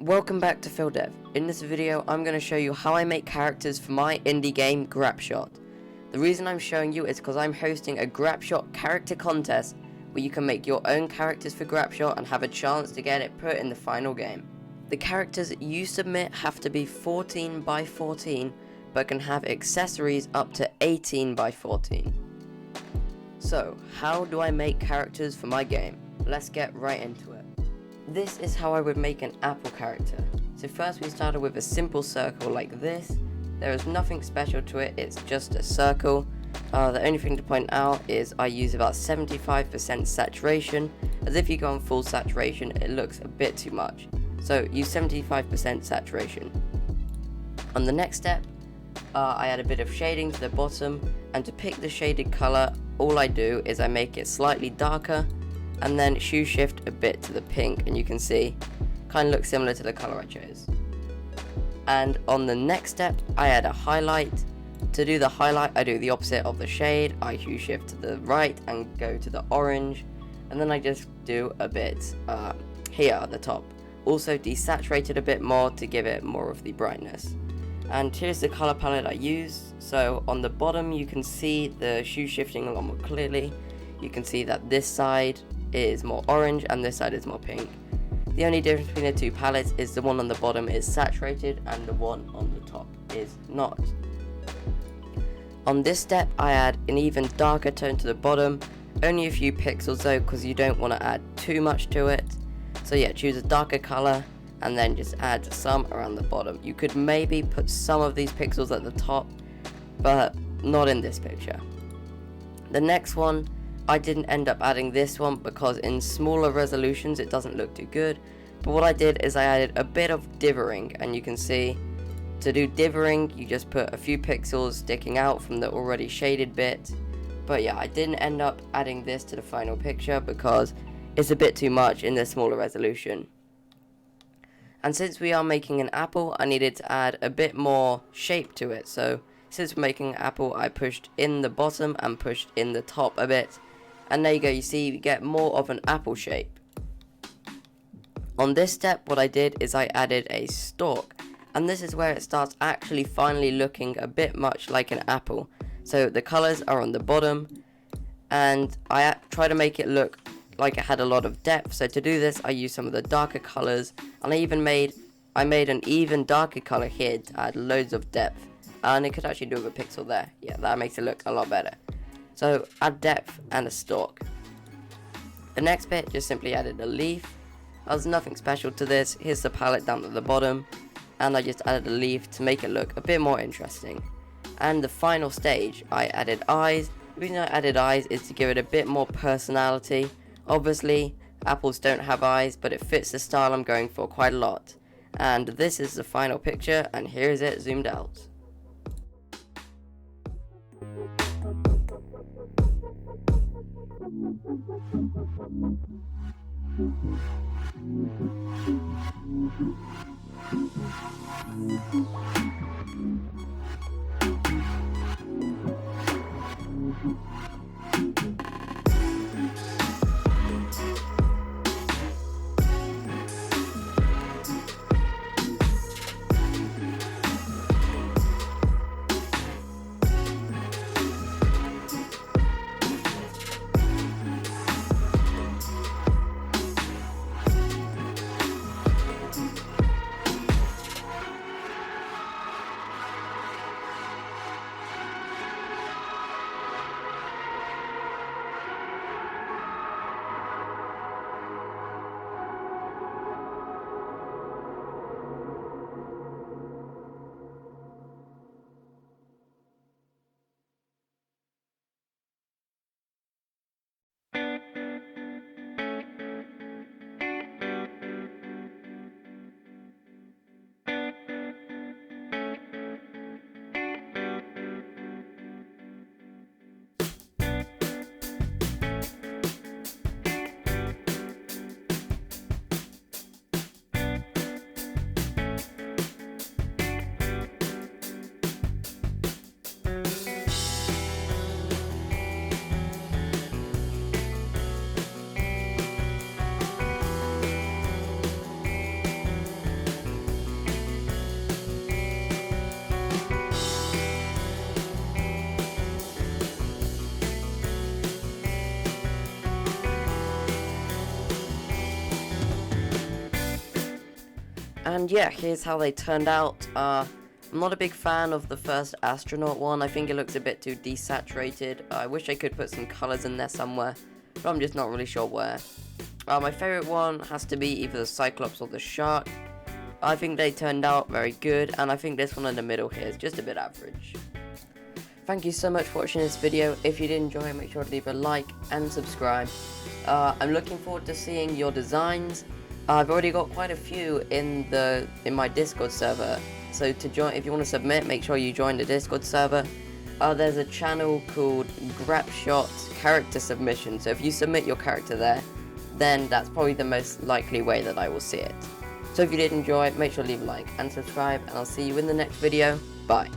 Welcome back to Phil Dev. In this video I'm going to show you how I make characters for my indie game Grapshot. The reason I'm showing you is because I'm hosting a Grapshot character contest where you can make your own characters for Grapshot and have a chance to get it put in the final game. The characters you submit have to be 14 by 14 but can have accessories up to 18 by 14. So how do I make characters for my game? Let's get right into it. This is how I would make an apple character. So first we started with a simple circle like this. There is nothing special to it, it's just a circle. The only thing to point out is I use about 75% saturation, as if you go on full saturation it looks a bit too much. So use 75% saturation. On the next step, I add a bit of shading to the bottom, and to pick the shaded color, all I do is I make it slightly darker and then shoe shift a bit to the pink, and you can see kind of looks similar to the color I chose. And on the next step I add a highlight. To do the highlight I do the opposite of the shade, I hue shift to the right and go to the orange, and then I just do a bit here at the top. Also desaturate it a bit more to give it more of the brightness. And here's the color palette I use. So on the bottom you can see the hue shifting a lot more clearly. You can see that this side is more orange and this side is more pink. The only difference between the two palettes is the one on the bottom is saturated and the one on the top is not. On this step I add an even darker tone to the bottom, only a few pixels though because you don't want to add too much to it. So yeah, choose a darker color and then just add some around the bottom. You could maybe put some of these pixels at the top, but not in this picture. The next one, I didn't end up adding this one because in smaller resolutions it doesn't look too good, but what I did is I added a bit of dithering, and you can see to do dithering you just put a few pixels sticking out from the already shaded bit. But yeah, I didn't end up adding this to the final picture because it's a bit too much in the smaller resolution. And since we are making an apple, I needed to add a bit more shape to it. So since we're making an apple, I pushed in the bottom and pushed in the top a bit. And there you go, you see you get more of an apple shape. On this step, what I did is I added a stalk. And this is where it starts actually finally looking a bit much like an apple. So the colors are on the bottom. And I try to make it look like it had a lot of depth. So to do this I used some of the darker colors, and I made an even darker color here to add loads of depth, and it could actually do with a pixel there. Yeah, that makes it look a lot better. So add depth and a stalk. The next bit just simply added a leaf. There's nothing special to this. Here's the palette down at the bottom, and I just added a leaf to make it look a bit more interesting. And the final stage I added eyes. The reason I added eyes is to give it a bit more personality. Obviously, apples don't have eyes, but it fits the style I'm going for quite a lot. And this is the final picture, and here is it zoomed out. And yeah, here's how they turned out. I'm not a big fan of the first Astronaut one. I think it looks a bit too desaturated. I wish I could put some colors in there somewhere, but I'm just not really sure where. My favorite one has to be either the Cyclops or the Shark. I think they turned out very good, and I think this one in the middle here is just a bit average. Thank you so much for watching this video. If you did enjoy it, make sure to leave a like and subscribe. I'm looking forward to seeing your designs. I've already got quite a few in my Discord server, so to join, if you want to submit, make sure you join the Discord server. There's a channel called Grapshot Character Submission, so if you submit your character there, then that's probably the most likely way that I will see it. So if you did enjoy, make sure to leave a like and subscribe, and I'll see you in the next video. Bye.